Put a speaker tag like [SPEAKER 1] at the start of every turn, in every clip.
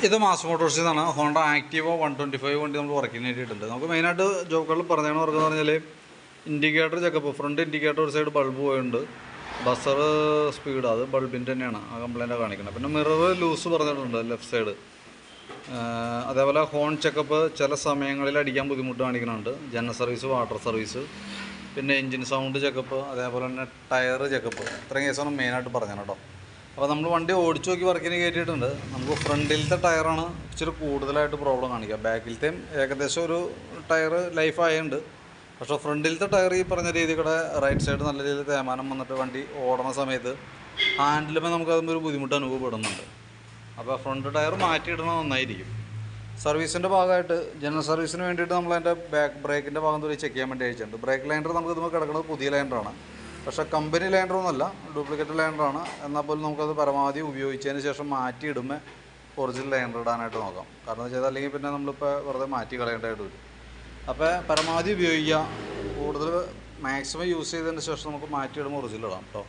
[SPEAKER 1] ഇത് മാസ് മോട്ടോഴ്സിൽ നിന്നാണ്. ഹോണ്ട ആക്റ്റീവോ 125 വണ്ടി നമ്മൾ വർക്കിന് വേണ്ടിയിട്ടുണ്ട്. നമുക്ക് മെയിനായിട്ട് ജോബുകളിൽ പറഞ്ഞാണ് വർക്കെന്ന് പറഞ്ഞാൽ ഇൻഡിക്കേറ്റർ ചെക്കപ്പ്, ഫ്രണ്ട് ഇൻഡിക്കേറ്റർ ഒരു സൈഡ് ബൾബ് പോയിട്ടുണ്ട്, ബസർ സ്പീഡ് അത് ബൾബിൻ്റെ തന്നെയാണ് ആ കംപ്ലൈൻറ്റ് കാണിക്കുന്നത്. പിന്നെ മിറർ ലൂസ് പറഞ്ഞിട്ടുണ്ട് ലെഫ്റ്റ് സൈഡ്. അതേപോലെ ഹോൺ ചെക്കപ്പ് ചില സമയങ്ങളിൽ അടിക്കാൻ ബുദ്ധിമുട്ട് കാണിക്കുന്നുണ്ട്. ജനറൽ സർവീസ്, വാട്ടർ സർവീസ്, പിന്നെ എൻജിൻ സൗണ്ട് ചെക്കപ്പ്, അതേപോലെ തന്നെ ടയർ ചെക്കപ്പ്. ഇത്രയും കേസാണ് മെയിനായിട്ട് പറഞ്ഞത് കേട്ടോ. അപ്പോൾ നമ്മൾ വണ്ടി ഓടിച്ചു നോക്കി വർക്കിന് കയറ്റിയിട്ടുണ്ട്. നമുക്ക് ഫ്രണ്ടിലത്തെ ടയറാണ് ഇച്ചിരി കൂടുതലായിട്ട് പ്രോബ്ലം കാണിക്കുക. ബാക്കിലത്തെയും ഏകദേശം ഒരു ടയർ ലൈഫ് ആയുണ്ട്. പക്ഷേ ഫ്രണ്ടിലത്തെ ടയർ ഈ പറഞ്ഞ രീതിയുടെ റൈറ്റ് സൈഡ് നല്ല രീതിയിൽ തേമാനം വന്നിട്ട് വണ്ടി ഓടുന്ന സമയത്ത് ഹാൻഡിലുമ്പോൾ നമുക്കതൊന്നും ഒരു ബുദ്ധിമുട്ട് അനുഭവപ്പെടുന്നുണ്ട്. അപ്പോൾ ഫ്രണ്ട് ടയർ മാറ്റിയിടണം നന്നായിരിക്കും. സർവീസിൻ്റെ ഭാഗമായിട്ട് ജനറൽ സർവീസിന് വേണ്ടിയിട്ട് നമ്മളതിൻ്റെ ബാക്ക് ബ്രേക്കിൻ്റെ ഭാഗം തൊട്ട് ചെക്ക് ചെയ്യാൻ വേണ്ടി അയച്ചിട്ടുണ്ട്. ബ്രേക്ക് ലൈൻഡർ നമുക്ക് ഇതുമ്പോൾ കിടക്കുന്നത് പുതിയ ലൈൻഡറാണ്. പക്ഷേ കമ്പനി ലൈൻഡറൊന്നുമല്ല, ഡ്യൂപ്ലിക്കേറ്റ് ലൈൻഡറാണ്. എന്നാൽ പോലും നമുക്കത് പരമാവധി ഉപയോഗിച്ചതിന് ശേഷം മാറ്റിയിടുമ്പോൾ ഒറിജിനൽ ലൈൻഡർ ഇടാനായിട്ട് നോക്കാം. കാരണം എന്ന് വെച്ചാൽ അല്ലെങ്കിൽ പിന്നെ നമ്മളിപ്പോൾ വെറുതെ മാറ്റി കളയേണ്ടതായിട്ട് വരും. അപ്പോൾ പരമാവധി ഉപയോഗിക്കുക. കൂടുതൽ മാക്സിമം യൂസ് ചെയ്തതിന് ശേഷം നമുക്ക് മാറ്റിയിടുമ്പോൾ ഒറിജിനൽ ഇടാം കേട്ടോ.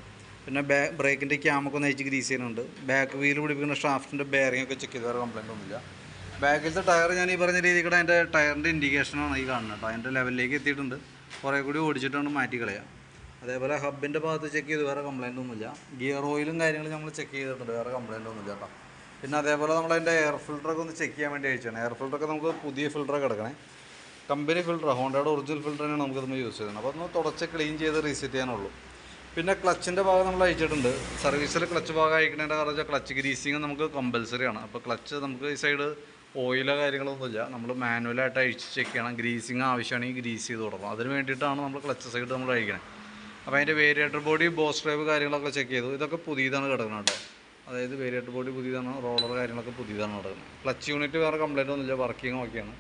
[SPEAKER 1] പിന്നെ ബ്രേക്കിൻ്റെ ക്യാമൊക്കെ ഒന്ന് അയച്ച് ഗ്രീസ് ചെയ്യുന്നുണ്ട്. ബാക്ക് വീൽ പിടിപ്പിക്കുന്ന ഷാഫ്റ്റിൻ്റെ ബെയറിംഗ് ഒക്കെ ചെക്ക് ചെയ്ത് വേറെ കംപ്ലൈൻ്റ് ഒന്നുമില്ല. ബാക്കിലത്തെ ടയർ ഞാൻ ഈ പറഞ്ഞ രീതിയുടെ അതിൻ്റെ ടയറിൻ്റെ ഇൻഡിക്കേഷനാണ് ഈ കാണുന്നത് കേട്ടോ. അതിൻ്റെ ലെവലിലേക്ക് എത്തിയിട്ടുണ്ട്. കുറേ കൂടി ഓടിച്ചിട്ടാണ് മാറ്റി കളയുക. അതേപോലെ ഹബിൻ്റെ ഭാഗത്ത് ചെക്ക് ചെയ്ത് വേറെ കംപ്ലൈൻ്റ് ഒന്നുമില്ല. ഗിയർ ഓയിലും കാര്യങ്ങളും നമ്മൾ ചെക്ക് ചെയ്തിട്ടുണ്ട്, വേറെ കംപ്ലൈൻ്റ് ഒന്നുമില്ല കേട്ടോ. പിന്നെ അതേപോലെ നമ്മളതിൻ്റെ എയർ ഫിൽറ്ററൊക്കെ ഒന്ന് ചെക്ക് ചെയ്യാൻ വേണ്ടി അയച്ചാണ്. എയർ ഫിൽറ്ററൊക്കെ നമുക്ക് പുതിയ ഫിൽറ്ററൊക്കെ കിടക്കണേ. കമ്പനി ഫിൽറ്റർ, ഹോണ്ടയുടെ ഒറിജിനൽ ഫിൽറ്റർ തന്നെയാണ് നമുക്കിതൊന്ന് യൂസ് ചെയ്യുന്നത്. അപ്പോൾ അതൊന്ന് തുടച്ച് ക്ലീൻ ചെയ്ത് റീസെറ്റ് ചെയ്യാനുള്ളൂ. പിന്നെ ക്ലച്ചിൻ്റെ ഭാഗം നമ്മൾ അയച്ചിട്ടുണ്ട്. സർവീസിൽ ക്ലച്ച് ഭാഗം അയക്കുന്നതിൻ്റെ കാരണം വെച്ചാൽ ക്ലച്ച് ഗ്രീസിങ് നമുക്ക് കമ്പൽസറിയാണ്. അപ്പോൾ ക്ലച്ച് നമുക്ക് ഈ സൈഡ് ഓയിലോ കാര്യങ്ങളൊന്നുമില്ല, നമ്മൾ മാനുവലായിട്ട് അഴിച്ച് ചെക്ക് ചെയ്യണം. ഗ്രീസിങ് ആവശ്യമാണെങ്കിൽ ഗ്രീസ് ചെയ്ത് കൊടുക്കണം. അതിന് വേണ്ടിയിട്ടാണ് നമ്മൾ ക്ലച്ച് സൈഡ് നമ്മൾ അഴിക്കണത്. അപ്പോൾ അതിൻ്റെ വേരിയേറ്റർ ബോഡി, ബോസ് ഡ്രൈവ് കാര്യങ്ങളൊക്കെ ചെക്ക് ചെയ്തു. ഇതൊക്കെ പുതിയതാണ് കിടക്കുന്നത് കേട്ടോ. അതായത് വേരിയേറ്റർ ബോഡി പുതിയതാണ്, റോളർ കാര്യങ്ങളൊക്കെ പുതിയതാണ് കിടക്കുന്നത്. ക്ലച്ച് യൂണിറ്റ് വേറെ കംപ്ലൈൻ്റ് ഒന്നുമില്ല, വർക്കിംഗ് ഓക്കെയാണ്.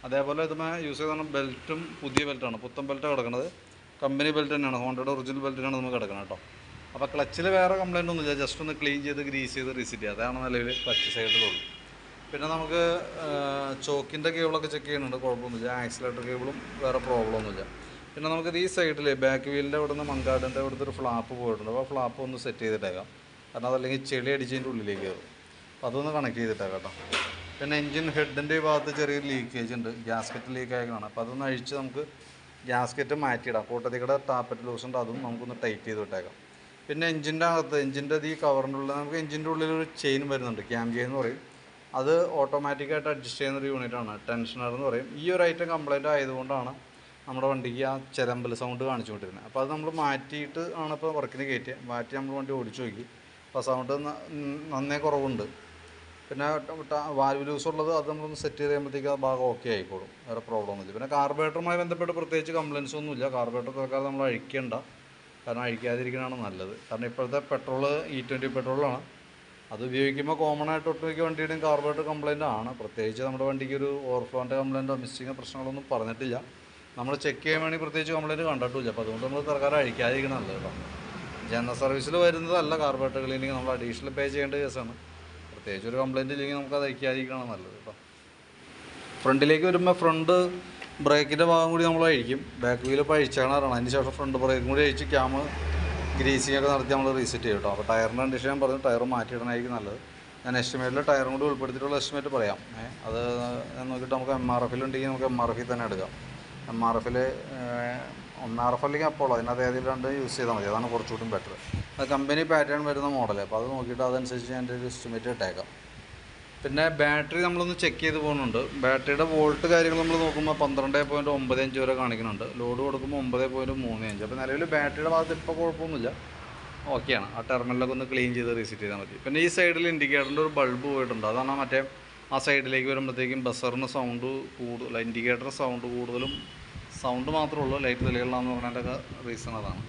[SPEAKER 1] അതേപോലെ ഇതുമേ യൂസ് ചെയ്താണ് ബെൽറ്റും പുതിയ ബെൽറ്റാണ്, പുത്തൻ ബെൽറ്റ് കിടക്കുന്നത്. കമ്പനി ബെൽറ്റ് തന്നെയാണ്, ഹോണ്ടയുടെ ഒറിജിനൽ ബെൽറ്റിനാണ് നമുക്ക് കിടക്കുന്നത് കേട്ടോ. അപ്പോൾ ക്ലച്ചിൽ വേറെ കംപ്ലൈൻ്റ് ഒന്നുമില്ല, ജസ്റ്റ് ഒന്ന് ക്ലീൻ ചെയ്ത് ഗ്രീസ് ചെയ്ത് റീസെറ്റ് ചെയ്യുക. അതാണ് നിലവിൽ ക്ലച്ച് സൈഡിലുള്ളൂ. പിന്നെ നമുക്ക് ചോക്കിൻ്റെ കേബിളൊക്കെ ചെക്ക് ചെയ്യുന്നുണ്ട്, കുഴപ്പമൊന്നുമില്ല. ആക്സിലേറ്റർ കേബിളും വേറെ പ്രോബ്ലം ഒന്നുമില്ല. പിന്നെ നമുക്കിത് ഈ സൈഡിൽ ബാക്ക് വീലിൻ്റെ അവിടെ നിന്ന് മങ്കാടിൻ്റെ അവിടുത്തെ ഒരു ഫ്ലാപ്പ് പോയിട്ടുണ്ട്. അപ്പോൾ ഫ്ലാപ്പ് ഒന്ന് സെറ്റ് ചെയ്തിട്ടേക്കാം, കാരണം അതല്ലെങ്കിൽ ചെളി അടിച്ചതിൻ്റെ ഉള്ളിലേക്ക് കയറും. അപ്പോൾ അതൊന്ന് കണക്ട് ചെയ്തിട്ടേക്കാം കേട്ടോ. പിന്നെ എൻജിൻ ഹെഡിൻ്റെ ഭാഗത്ത് ചെറിയൊരു ലീക്കേജ് ഉണ്ട്, ഗ്യാസ്കറ്റ് ലീക്ക് ആയതാണ്. അപ്പോൾ അതൊന്ന് അഴിച്ച് നമുക്ക് ഗ്യാസ്കറ്റ് മാറ്റിയിടാം. കൂട്ടത്തിക്കടെ ടാപ്പറ്റ് ലൂസുണ്ട്, അതും നമുക്കൊന്ന് ടൈറ്റ് ചെയ്ത് വിട്ടേക്കാം. പിന്നെ എൻജിൻ്റെ അകത്ത്, എൻജിൻ്റെ ഈ കവറിൻ്റെ ഉള്ളിൽ നമുക്ക് എൻജിൻ്റെ ഉള്ളിലൊരു ചെയിൻ വരുന്നുണ്ട്, ക്യാം ചെയിൻ എന്ന് പറയും. അത് ഓട്ടോമാറ്റിക്കായിട്ട് അഡ്ജസ്റ്റ് ചെയ്യുന്നൊരു യൂണിറ്റാണ്, ടെൻഷനർ എന്ന് പറയും. ഈ ഒരു ഐറ്റം കംപ്ലൈൻറ്റ് ആയതുകൊണ്ടാണ് നമ്മുടെ വണ്ടിക്ക് ആ ചിലമ്പൽ സൗണ്ട് കാണിച്ചുകൊണ്ടിരുന്നത്. അപ്പോൾ അത് നമ്മൾ മാറ്റിയിട്ട് ആണ് ഇപ്പോൾ വർക്കിന് കയറ്റിയത്. മാറ്റി നമ്മൾ വണ്ടി ഓടിച്ചു നോക്കി, അപ്പോൾ സൗണ്ട് നന്നേ കുറവുണ്ട്. പിന്നെ വാൽവ് ലൂസ് ഉള്ളത് അത് നമ്മളൊന്ന് സെറ്റ് ചെയ്ത് കഴിയുമ്പോഴത്തേക്ക് ആ ഭാഗം ഓക്കെ ആയിക്കോളും, വേറെ പ്രോബ്ലം ഒന്നുമില്ല. പിന്നെ കാർബറേറ്ററുമായി ബന്ധപ്പെട്ട് പ്രത്യേകിച്ച് കംപ്ലയിൻസ് ഒന്നുമില്ല. കാർബറേറ്റർ തൽക്കാലം നമ്മൾ അഴിക്കേണ്ട, കാരണം അഴിക്കാതിരിക്കുന്നതാണ് നല്ലത്. കാരണം ഇപ്പോഴത്തെ പെട്രോൾ E20 പെട്രോളാണ്. അത് ഉപയോഗിക്കുമ്പോൾ കോമൺ ആയിട്ട് ഒട്ടുമിക്ക വണ്ടിയുടെയും കാർബറേറ്റർ കംപ്ലയിൻ്റ് ആണ്. പ്രത്യേകിച്ച് നമ്മുടെ വണ്ടിക്ക് ഒരു ഓവർഫ്ലോൻ്റെ കംപ്ലയിൻറ്റോ മിസ്സിങ് പ്രശ്നങ്ങളൊന്നും പറഞ്ഞിട്ടില്ല. നമ്മൾ ചെക്ക് ചെയ്യാൻ വേണ്ടി പ്രത്യേകിച്ച് കംപ്ലയിൻറ്റ് കണ്ടിട്ടില്ല. അപ്പോൾ അതുകൊണ്ട് നമ്മൾ തൽക്കാലം അഴിക്കാതിരിക്കണം നല്ലത് കേട്ടോ. ജനറൽ സർവീസിൽ വരുന്നതല്ല കാർബറേറ്റർ ക്ലീനിങ്, നമ്മൾ അഡീഷണൽ പേ ചെയ്യേണ്ട കേസാണ്. പ്രത്യേകിച്ച് ഒരു കംപ്ലയിൻറ്റ് ഇല്ലെങ്കിൽ നമുക്ക് അത് അഴിക്കാതിരിക്കണം നല്ലത് കേട്ടോ. ഫ്രണ്ടിലേക്ക് വരുമ്പോൾ ഫ്രണ്ട് ബ്രേക്കിൻ്റെ ഭാഗം കൂടി നമ്മൾ അഴിക്കും. ബാക്ക് വീൽ ഇപ്പോൾ അഴിച്ചാണ്. അതിന് ശേഷം ഫ്രണ്ട് ബ്രേക്കും കൂടി അഴിച്ച് ക്യാമ് ഗ്രീസിങ് ഒക്കെ നടത്തി നമ്മൾ റീസെറ്റ് ചെയ്യും കേട്ടോ. അപ്പോൾ ടയറിൻ്റെ കണ്ടീഷൻ ഞാൻ പറഞ്ഞു, ടയർ മാറ്റിയിടാനായിരിക്കും നല്ലത്. ഞാൻ എസ്റ്റിമേറ്റിൽ ടയറും കൂടി ഉൾപ്പെടുത്തിയിട്ടുള്ള എസ്റ്റിമേറ്റ് പറയാം. അത് നോക്കിയിട്ട് നമുക്ക് MRF ഉണ്ടെങ്കിൽ നമുക്ക് MRF തന്നെ എടുക്കാം. MRF 1RF അല്ലെങ്കിൽ അപ്പോൾ അതിനകത്ത് ഏതെങ്കിലും രണ്ട് യൂസ് ചെയ്താൽ മതി, അതാണ് കുറച്ചുകൂടി ബെറ്റർ. അത് കമ്പനി പാറ്റേൺ വരുന്ന മോഡൽ. അപ്പോൾ അത് നോക്കിയിട്ട് അതനുസരിച്ച് ഞാൻ ഒരു എസ്റ്റിമേറ്റ് ഇട്ടേക്കാം. പിന്നെ ബാറ്ററി നമ്മളൊന്ന് ചെക്ക് ചെയ്ത് പോകുന്നുണ്ട്. ബാറ്ററിയുടെ വോൾട്ട് കാര്യങ്ങൾ നമ്മൾ നോക്കുമ്പോൾ 12.95 വരെ കാണിക്കുന്നുണ്ട്. ലോഡ് കൊടുക്കുമ്പോൾ 9.35. അപ്പോൾ നിലവിൽ ബാറ്ററിയുടെ ഭാഗത്ത് ഇപ്പോൾ കുഴപ്പമൊന്നുമില്ല, ഓക്കെയാണ്. ആ ടെർമിനലൊക്കെ ഒന്ന് ക്ലീൻ ചെയ്ത് റീസെറ്റ് ചെയ്താൽ മതി. പിന്നെ ഈ സൈഡിൽ ഇൻഡിക്കേറ്ററിൻ്റെ ഒരു ബൾബ് പോയിട്ടുണ്ട്. അതാണ് മറ്റേ ആ സൈഡിലേക്ക് വരുമ്പോഴത്തേക്കും ബസറിന് സൗണ്ട് കൂടുതൽ, ഇൻഡിക്കേറ്റർ സൗണ്ട് കൂടുതലും, സൗണ്ട് മാത്രമേ ഉള്ളൂ, ലൈറ്റ് തെളികളിലാന്ന് പറഞ്ഞതിൻ്റെ റീസൺ അതാണ്.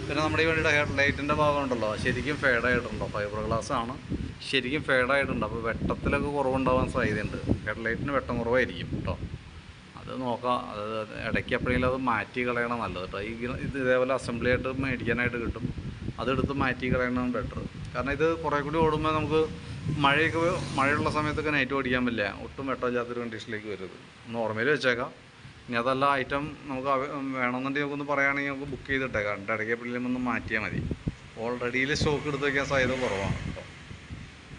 [SPEAKER 1] പിന്നെ നമ്മുടെ ഈ വണ്ടിയുടെ ഹെഡ് ലൈറ്റിൻ്റെ ഭാഗം ഉണ്ടല്ലോ, ശരിക്കും ഫേഡായിട്ടുണ്ടോ, ഫൈബർ ഗ്ലാസ് ആണ്, ശരിക്കും ഫേഡായിട്ടുണ്ട്. അപ്പോൾ വെട്ടത്തിലൊക്കെ കുറവുണ്ടാകാൻ സാധ്യതയുണ്ട്. ഹെഡ് ലൈറ്റിന് വെട്ടം കുറവായിരിക്കും കേട്ടോ. അത് നോക്കാം, അത് ഇടയ്ക്ക് എപ്പോഴെങ്കിലും അത് മാറ്റി കളയണം നല്ലത് കേട്ടോ. ഇത് ഇതേപോലെ അസംബ്ലി ആയിട്ട് മേടിക്കാനായിട്ട് കിട്ടും, അതെടുത്ത് മാറ്റി കളയണം ബെറ്റർ. കാരണം ഇത് കുറേ കൂടി ഓടുമ്പോൾ നമുക്ക് മഴയുള്ള സമയത്തൊക്കെ നൈറ്റ് ഓടിക്കാൻ പറ്റില്ല, ഒട്ടും വെട്ടമില്ലാത്തൊരു കണ്ടീഷനിലേക്ക് വരുന്നത്. ഒന്ന് ഓർമ്മയിൽ വെച്ചേക്കാം. ഇനി അതല്ല ഐറ്റം നമുക്ക് വേണമെന്നുണ്ടെങ്കിൽ നമുക്കൊന്ന് പറയുകയാണെങ്കിൽ നമുക്ക് ബുക്ക് ചെയ്തിട്ടേക്കാം. ഇടയ്ക്ക് എപ്പോഴെങ്കിലും ഒന്ന് മാറ്റിയാൽ മതി. ഓൾറെഡിയിൽ സ്റ്റോക്ക് എടുത്ത് വയ്ക്കാൻ സാധ്യത കുറവാണ് കേട്ടോ.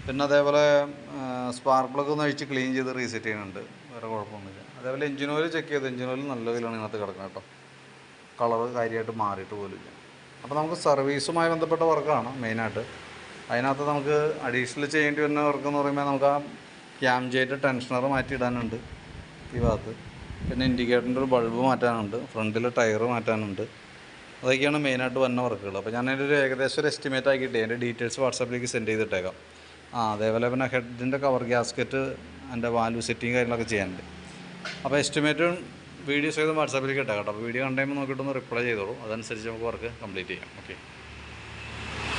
[SPEAKER 1] പിന്നെ അതേപോലെ സ്പാർക്ക് പ്ലഗ് ഒന്ന് അഴിച്ച് ക്ലീൻ ചെയ്ത് റീസെറ്റ് ചെയ്യുന്നുണ്ട്, വേറെ കുഴപ്പമൊന്നുമില്ല. അതേപോലെ എഞ്ചിൻ ഓയിൽ ചെക്ക് ചെയ്ത്, എഞ്ചിൻ ഓയിൽ നല്ല ഓയിലാണ് ഇതിനകത്ത് കിടക്കുന്നത് കേട്ടോ, കളറ് കാര്യമായിട്ട് മാറിയിട്ട് പോലുമില്ല. അപ്പോൾ നമുക്ക് സർവീസുമായി ബന്ധപ്പെട്ട വർക്കാണ് മെയിനായിട്ട്. അതിനകത്ത് നമുക്ക് അഡീഷണൽ ചെയ്യേണ്ടി വരുന്ന വർക്ക് എന്ന് പറയുമ്പോൾ നമുക്ക് ആ ക്യാം ജെറ്റ് ടെൻഷനർ മാറ്റിയിടാനുണ്ട് ഈ ഭാഗത്ത്. പിന്നെ ഇൻഡിക്കേറ്ററിൻ്റെ ഒരു ബൾബ് മാറ്റാനുണ്ട്, ഫ്രണ്ടിൽ ടയർ മാറ്റാനുണ്ട്. അതൊക്കെയാണ് മെയിനായിട്ട് വന്ന വർക്കുകൾ. അപ്പോൾ ഞാൻ അതിൻ്റെ ഒരു ഏകദേശം ഒരു എസ്റ്റിമേറ്റ് ആക്കിയിട്ട് എൻ്റെ ഡീറ്റെയിൽസ് വാട്സാപ്പിലേക്ക് സെൻഡ് ചെയ്തിട്ടേക്കാം. അതേപോലെ പിന്നെ ഹെഡിൻ്റെ കവർ ഗ്യാസ്കറ്റ്, എൻ്റെ വാൽവ് സെറ്റിങ് കാര്യങ്ങളൊക്കെ ചെയ്യാനുണ്ട്. അപ്പോൾ എസ്റ്റിമേറ്റും വീഡിയോസ് ചെയ്ത് വാട്സാപ്പിലേക്ക് ഇട്ടേക്കാം കേട്ടോ. അപ്പോൾ വീഡിയോ കണ്ടു കഴിയുമ്പോൾ നോക്കിയിട്ടൊന്ന് റിപ്ലൈ ചെയ്തോളൂ, അതനുസരിച്ച് നമുക്ക് വർക്ക് കംപ്ലീറ്റ് ചെയ്യാം. ഓക്കെ.